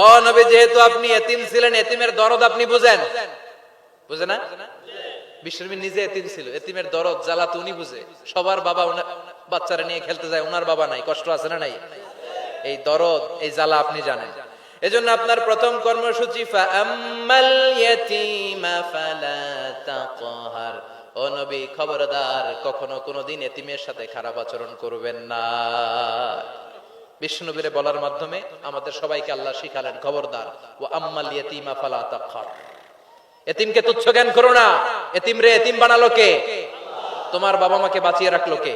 ও নবী, যেহেতু আপনি এতিম ছিলেন, এতিমের দরদ আপনি বুঝেন, বুঝে না? বিশ্বনবী নিজে এতিম ছিল, এতিমের দরদ জ্বালা তো উনি বুঝে। সবার বাবা বাচ্চারা নিয়ে খেলতে যায়, ওনার বাবা নাই, কষ্ট আছে না নাই? এই দরদ, এই জ্বালা আপনি জানেন। এজন্য আপনার প্রথম কর্মসূচি ফাআম্মাল ইয়াতীমা ফালা তাকহার। ও নবী, খবরদার, কখনো কোনোদিন এতিমের সাথে খারাপ আচরণ করবেন না। বিশ্বনবীরে বলার মাধ্যমে আমাদের সবাইকে আল্লাহ শিখালেন, খবরদার, ওয়া আম্মাল ইয়াতীমা ফালা তাকহার। এতিমকে তুচ্ছ জ্ঞান করো না। এতিম রে এতিম বানালো কে? তোমার বাবা মাকে বাঁচিয়ে রাখলো কে?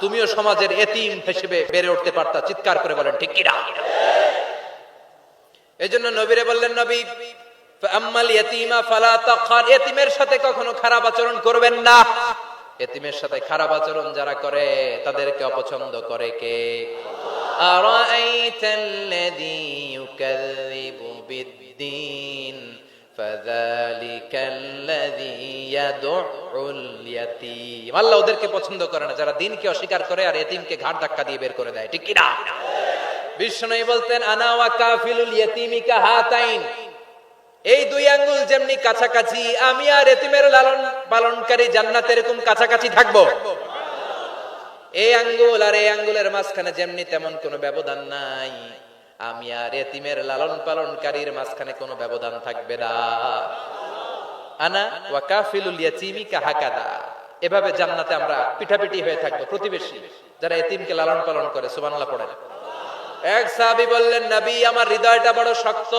তুমিও সমাজের এতিম হিসেবে বেড়ে উঠতে পারতা। চিৎকার করে বলেন ঠিক কিনা? এজন্য নবীরে বললেন, নবী ফাআম্মাল ইয়াতীমা ফালা তাকহার, এতিমের সাথে কখনো খারাপ আচরণ করবেন না। এতিমের সাথে খারাপ আচরণ যারা করে তাদেরকে অপছন্দ করে কে? আরাআইতাল্লাযী ইউকাযযিবু বিদ্দীন ফাযালিকাল্লাযী ইয়াদউল ইয়াতীম। আল্লাহ ওদেরকে পছন্দ করে না যারা দ্বীনকে অস্বীকার করে আর এতিমকে ঘাড় ধাক্কা দিয়ে বের করে দেয়। ঠিক কি না? বিশ্বনবী বলতেন, আনা ওয়া কাফিলুল ইয়াতীমি কাহাতাইন। এই দুই আঙ্গুল যেমনি কাছাকাছি, আমি আর এতিমের লালন পালনকারী জান্নাতে এরকম কাছাকাছি থাকবো। এই আঙ্গুল আর এই আঙ্গুলের মাঝখানে যেমনি তেমন কোনো ব্যবধান নাই, আমি আর এতিমের লালন পালনকারীর মাঝখানে কোনো ব্যবধান থাকবে না। আনা ওয়া কাফিলুল ইয়াতীমি কাহাকাদা। এভাবে জান্নাতে আমরা পিঠাপিঠি হয়ে থাকবো, প্রতিবেশী যারা এতিমকে লালন পালন করে। সুবহানাল্লাহ পড়েন। এক সাহাবী বললেন, নবী, আমার হৃদয়টা বড় শক্ত,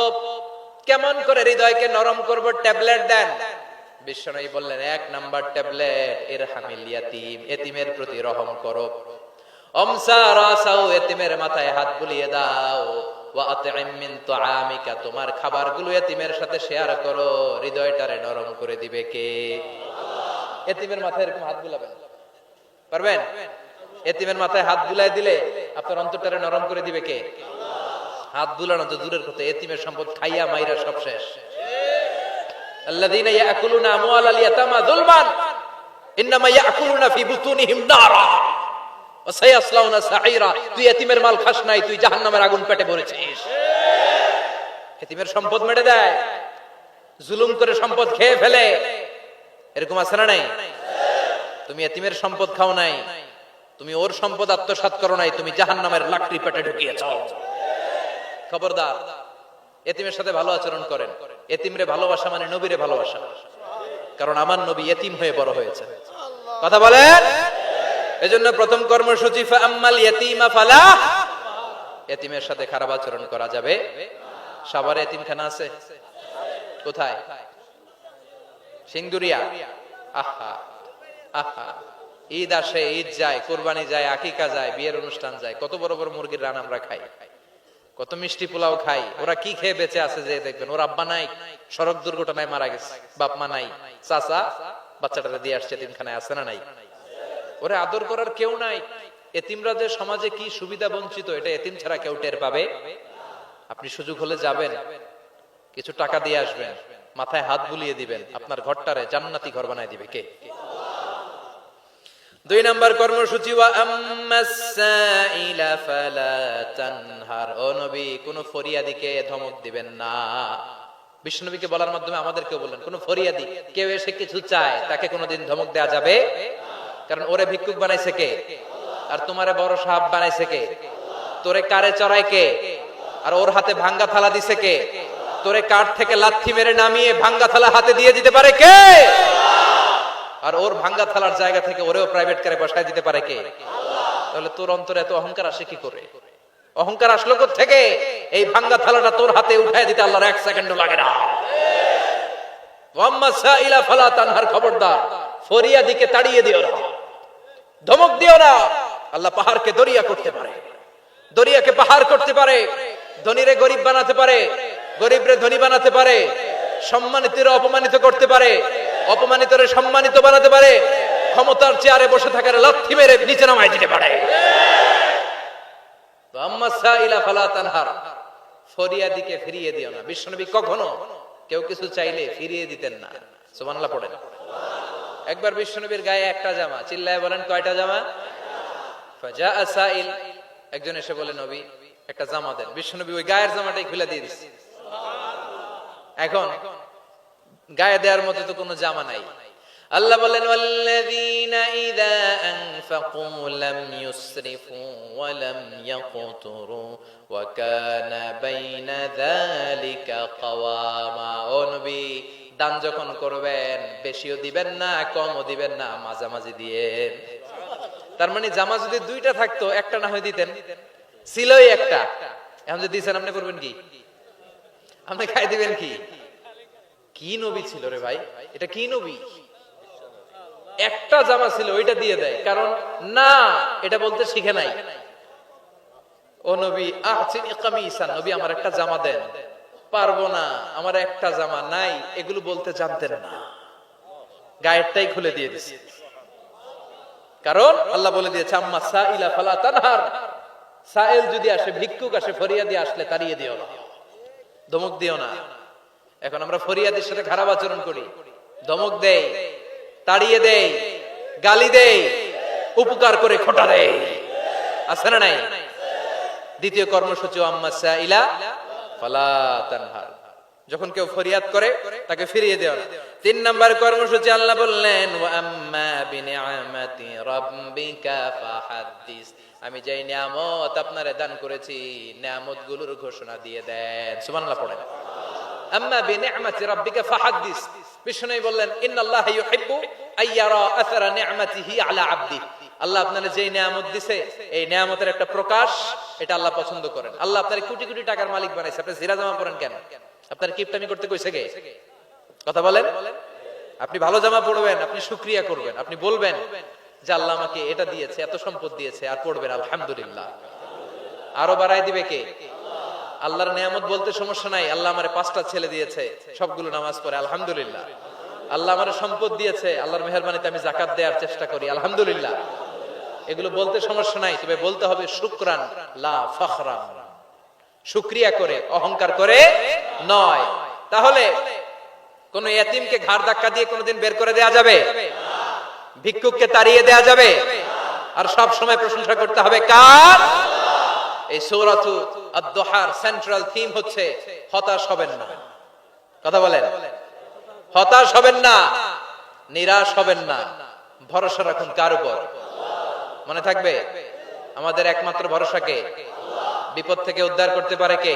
কেমন করে হৃদয়কে নরম করব? ট্যাবলেট দেন। বিশ্বনবী বললেন, এক নাম্বার ট্যাবলেট, ইরহামিল ইয়াতীম, এতিমের প্রতি রহম করো। আমসা রাসাউ, এতিমের মাথায় হাত বুলিয়ে দাও। ওয়া আতইম মিন তুআমিকা, তোমার খাবারগুলো এতিমের সাথে শেয়ার করো। হৃদয়টারে নরম করে দিবে কে? এতিমের মাথায় এরকম হাত বুলাবেন, পারবেন? এতিমের মাথায় হাত বুলাই দিলে আপনার অন্তরটারে নরম করে দিবে কে? হাত বুলানো তো দূরের কথা, এতিমের সম্পদ খাইয়া মাইরা সব শেষ। আল্লাযীনা ইয়াকুলুনা আমওয়ালাল ইয়াতামা যুলমান ইন্নামা ইয়াকুলুনা ফি বুতুনিহিম নারা ওয়া সায়াসলাউনা সাঈরা। তুই এতিমের মাল খাস নাই, তুই জাহান্নামের আগুন পেটে ভরেছিস। এতিমের সম্পদ মেরে দেয়, জুলুম করে সম্পদ খেয়ে ফেলে, এরকম আছে না নাই? তুমি এতিমের সম্পদ খাও নাই, তুমি ওর সম্পদ আত্মসাৎ করো নাই, তুমি জাহান্নামের লাকড়ি পেটে ঢুকিয়েছ। খবরদার, এতিমের সাথে ভালো আচরণ করেন। এতিমরে ভালোবাসা মানে নবীরে ভালোবাসা, কারণ আমার নবী এতিম হয়ে বড় হয়েছে। কথা বলেন। এজন্য প্রথম কর্মসূচি ফাআম্মাল ইয়াতীমা ফালা। এতিমের সাথে খারাপ আচরণ করা যাবে। সাভারে এতিমখানা আছে? কোথায়? সিংদুরিয়া। আহা আহা, ঈদ আসে, ঈদ যায়, কুরবানি যায়, আকিকা যায়, বিয়ের অনুষ্ঠান যায়, কত বড় বড় মুরগির রান আমরা খাই, কত মিষ্টি পোলাও খাই। ওরা কি খেয়ে বেঁচে আছে যে দেখবেন, ওর আব্বা নাই, সড়ক দুর্ঘটনায় মারা গেছে, বাপ মা নাই, চাচা বাচ্চাটারে দিয়ে আসছে এতিমখানায়, আছে না নাই? ওরে আদর করার কেউ নাই। এতিমরা যে সমাজে কি সুবিধা বঞ্চিত, এটা এতিম ছাড়া কেউ টের পাবে? আপনি সুযোগ হলে যাবেন, কিছু টাকা দিয়ে আসবেন, মাথায় হাত বুলিয়ে দিবেন, আপনার ঘরটারে জান্নাতি ঘর বানায় দিবে কে? দুই নাম্বার কর্মসূচি ওয়া আম্মাস সাইলা ফালা তানহার। ও নবী, কোন ফরিয়াদিকে ধমক দিবেন না। বিশ্বনবীকে বলার মাধ্যমে আমাদেরকে বললেন, কোন ফরিয়াদি কেউ এসে কিছু চায় তাকে কোনোদিন ধমক দেয়া যাবে? কারণ ওরে ভিক্ষুক বানাইছে কে? আর তোমারে বড় সাহাব বানাইছে কে? তোরে কারে চড়ায় কে? আর ওর হাতে ভাঙ্গা থালা দিছে কে? তোরে কাঠ থেকে লাথি মেরে নামিয়ে ভাঙ্গা থালা হাতে দিয়ে দিতে পারে কে? আর ওর ভাঙ্গা থালার জায়গা থেকে ওরেও প্রাইভেট কারে বসায় দিতে পারে কে? তাহলে তোর অন্তরে এত অহংকার আসে কি করে? অহংকার আসলো কোথা থেকে? এই ভাঙ্গা থালাটা তোর হাতে উঠায় দিতে আল্লাহর 1 সেকেন্ডও লাগে না। ওয়াম্মা সাইলা ফালা তানহার, খবরদার, ফরিয়াদিকে তাড়িয়ে দিও না, ধমক দিও না। আল্লাহ পাহাড়কে দরিয়া করতে পারে, দরিয়াকে পাহাড় করতে পারে, ধনীরে গরিব বানাতে পারে, গরিবরে ধনী বানাতে পারে, সম্মানিতরে অপমানিত করতে পারে, অপমানিতরে সম্মানিত বানাতে পারে, ক্ষমতার চেয়ারে বসে থাকার লাথি মেরে নিচে নামায় দিতে পারে। আম্মা সাইলা ফালা তানহার, ফরিয়াদিকে ফিরিয়ে দিও না। বিশ্বনবী কখনো কেউ কিছু চাইলে ফিরিয়ে দিতেন না। সুবহানাল্লাহ পড়েন। একবার বিশ্বনবীর গায়ে একটা জামা, চিল্লায় বলেন কয়টা জামা? ফাজা সাইল, একজন এসে বলে, নবী একটা জামা দেন। বিশ্বনবী ওই গায়ের জামাটাই খুলে দিয়ে দিচ্ছে। এখন গায়ে দেওয়ার মতো তো কোনো জামা নাই। আল্লাহ বলেন ওয়াল্লাযীনা ইযা আনফাকু লাম ইউসরিফু ওয়া লাম ইয়াকতুরু ওয়া কানা বাইনা যালিকা কাওয়ামা। ও নবী, দান যখন করবেন বেশিও দিবেন না, কমও দিবেন না, মাঝামাঝি দিয়েন। তার মানে জামা যদি দুইটা থাকতো, একটা না হয় দিতেন, ছিলই একটা। এখন যদি দিয়েছেন আপনি করবেন কি? আপনি খাই দিবেন কি? কি নবী ছিল রে ভাই, এটা কি নবী? একটা জামা ছিল ওইটা দিয়ে দেয়, কারণ না এটা বলতে শিখে নাই। ও নবী আহসিনি কামিসান, নবী আমার একটা জামা দেন। পারবো না, আমার একটা জামা নাই, এগুলো বলতে জানতেন না, গায়েরটাই খুলে দিয়ে দিছে। কারণ আল্লাহ বলে দিয়েছে আম্মা সাইলা ফালা তানহার, সাইল যদি আসে, ভিক্ষুক আসে, ফরিয়াদি আসলে তাড়িয়ে দিও না, ধমক দিও না। এখন আমরা ফরিয়াদের সাথে খারাপ আচরণ করি, ধমক দেই, তাড়িয়ে দেই, গালি দেই, উপকার করে খোটা দেই, আছে না নাই? দ্বিতীয় কর্মসূচি আম্মা সাইলা ফালা তানহার, যখন কেউ ফরিয়াদ করে তাকে ফিরিয়ে দেওয়া। 3 নম্বর কর্মসূচি আল্লাহ বললেন ওয়া আম্মা বিনিআমাতি রাব্বিকা ফাহাদ্দিস, আমি যেই নিয়ামত আপনারে দান করেছি নিয়ামতগুলোর ঘোষণা দিয়ে দেন। সুবহানাল্লাহ পড়েন। আম্মা বিনিআমাতি রাব্বিকা ফাহাদ্দিস, বিষ্ণু বললেন ইন্নাল্লাহা ইউহিব্বু আইয়ারা আসারা নিআমাতিহি আলা আবদি, আল্লাহ আপনারে যেই নিয়ামত দিছে এই নিয়ামতের একটা প্রকাশ, এটা আল্লাহ পছন্দ করেন। আল্লাহ আপনারে কোটি কোটি টাকার মালিক বানাইছে, আপনি জিরা জামা পরেন কেন? আপনার কিপটামি করতে কইছে কে? কথা বলেন। আপনি ভালো জামা পরবেন, আপনি শুকরিয়া করবেন, আপনি বলবেন যে আল্লাহ আমাকে এটা দিয়েছে, এত সম্পদ দিয়েছে, আর পড়বেন আলহামদুলিল্লাহ। আরো বাড়াই দিবে কে? আল্লাহর নিয়ামত বলতে সমস্যা নাই, আল্লাহ আমারে 5টা ছেলে দিয়েছে, সবগুলো নামাজ পড়ে আলহামদুলিল্লাহ। আল্লাহ আমারে সম্পদ দিয়েছে, আল্লাহর মেহেরবানিতে আমি যাকাত দেওয়ার চেষ্টা করি আলহামদুলিল্লাহ। এগুলো বলতে সমস্যা নাই, তবে বলতে হবে শুকরান লা ফখরান, শুকরিয়া করে, অহংকার করে নয়। তাহলে কোন ইতিমকে ঘাড় ধাক্কা দিয়ে কোনোদিন বের করে দেয়া যাবে? ভিক্ষুককে তাড়িয়ে দেয়া যাবে? আর সব সময় প্রশংসা করতে হবে কার? এই সূরাতু আদ-দুহার সেন্ট্রাল থিম হচ্ছে হতাশ হবেন না। কথা বলেন, হতাশ হবেন না, নিরাশ হবেন না, ভরসা রাখুন কার উপর? মনে থাকবে আমাদের একমাত্র ভরসা কে? বিপদ থেকে উদ্ধার করতে পারে কে?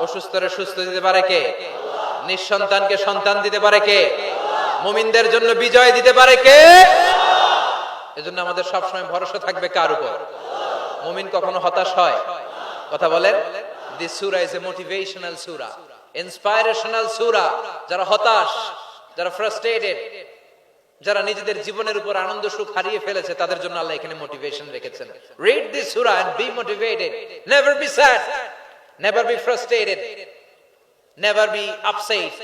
অসুস্থরে সুস্থ দিতে পারে কে? নিঃসন্তানকে সন্তান দিতে পারে কে? মুমিনদের জন্য বিজয় দিতে পারে কে? এজন্য আমাদের সবসময় ভরসা থাকবে কার উপর? মুমিন কখনো হতাশ হয়? কথা বলেন। দিস সূরা ইজ এ মোটিভেশনাল সূরা, ইন্সপাইরেশনাল সূরা। যারা হতাশ, যারা ফ্রাস্ট্রেটেড, যারা নিজেদের জীবনের উপর আনন্দ সুখ হারিয়ে ফেলেছে, তাদের জন্য আল্লাহ এখানে মোটিভেশন রেখেছেন। Read this surah and be motivated, never be sad, never be frustrated, never be upset,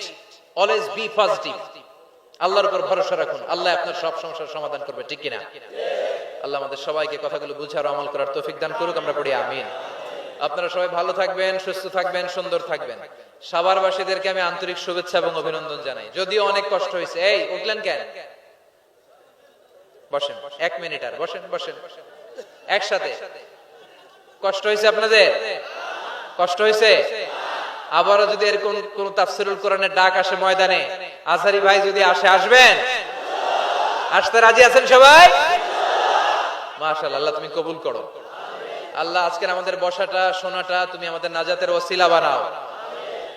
always be positive. আল্লাহর উপর ভরসা রাখুন, আল্লাহ আপনার সব সমস্যার সমাধান করবে, ঠিক কি না? আল্লাহ আমাদের সবাইকে কথাগুলো বুঝার আমল করার তৌফিক দান করুক, আমরা পড়ি আমিন। আপনারা সবাই ভালো থাকবেন, সুস্থ থাকবেন, সুন্দর থাকবেন। সাভারবাসীদেরকে আমি আন্তরিক শুভেচ্ছা এবং অভিনন্দন জানাই। যদিও অনেক কষ্ট হয়েছে। এই উঠলেন কেন? বসেন 1 মিনিট, আর বসেন বসেন একসাথে। কষ্ট হয়েছে আপনাদের? কষ্ট হয়েছে? আবারও যদি এরকম কোন তাফসীরুল কোরআনের ডাক আসে ময়দানে, আজহারি ভাই যদি আসে, আসবেন? আসতে রাজি আছেন সবাই? মাশাআল্লাহ, আল্লাহ তুমি কবুল করো। আল্লাহ আজকের আমাদের বসাটা, শোনাটা তুমি আমাদের নাজাতের ওসিলা বানাও।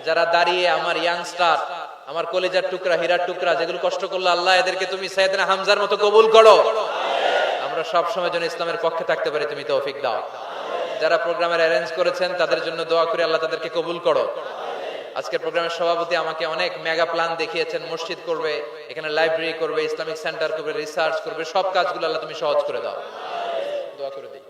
যারা দাঁড়িয়ে আমার ইয়াংস্টার, আমার কলিজার টুকরা, হীরার টুকরা, যেগুলো কষ্ট করলো, আল্লাহ এদেরকে তুমি সাইয়েদনা হামজার মতো কবুল করো। আমরা সব সময় যেন ইসলামের পক্ষে থাকতে পারি, তুমি তৌফিক দাও। যারা প্রোগ্রামের অ্যারেঞ্জ করেছেন তাদের জন্য দোয়া করে আল্লাহ তাদেরকে কবুল করো। আজকের প্রোগ্রামের সভাপতি আমাকে অনেক মেগা প্ল্যান দেখিয়েছেন, মসজিদ করবে, এখানে লাইব্রেরি করবে, ইসলামিক সেন্টার করবে, রিসার্চ করবে, সব কাজগুলো আল্লাহ তুমি সহজ করে দাও। দোয়া করে দিই।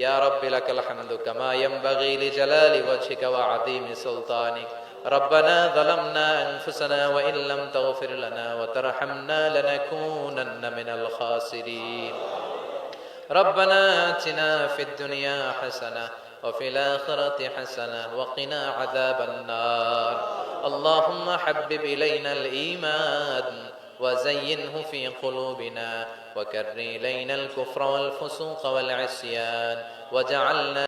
ইয়া রাব্বি লাকাল হামদু কামা ইয়ানবাগি লিজালালি ওয়াজহিকা ওয়া আযীমি সুলতানিক। ربنا ظلمنا أنفسنا وإن لم تغفر لنا وترحمنا لنكونن من الخاسرين. ربنا آتنا في الدنيا حسنة وفي الآخرة حسنة وقنا عذاب النار. اللهم حبب إلينا الإيمان وزينه في قلوبنا وكره إلينا الكفر والفسوق والعصيان وجعلنا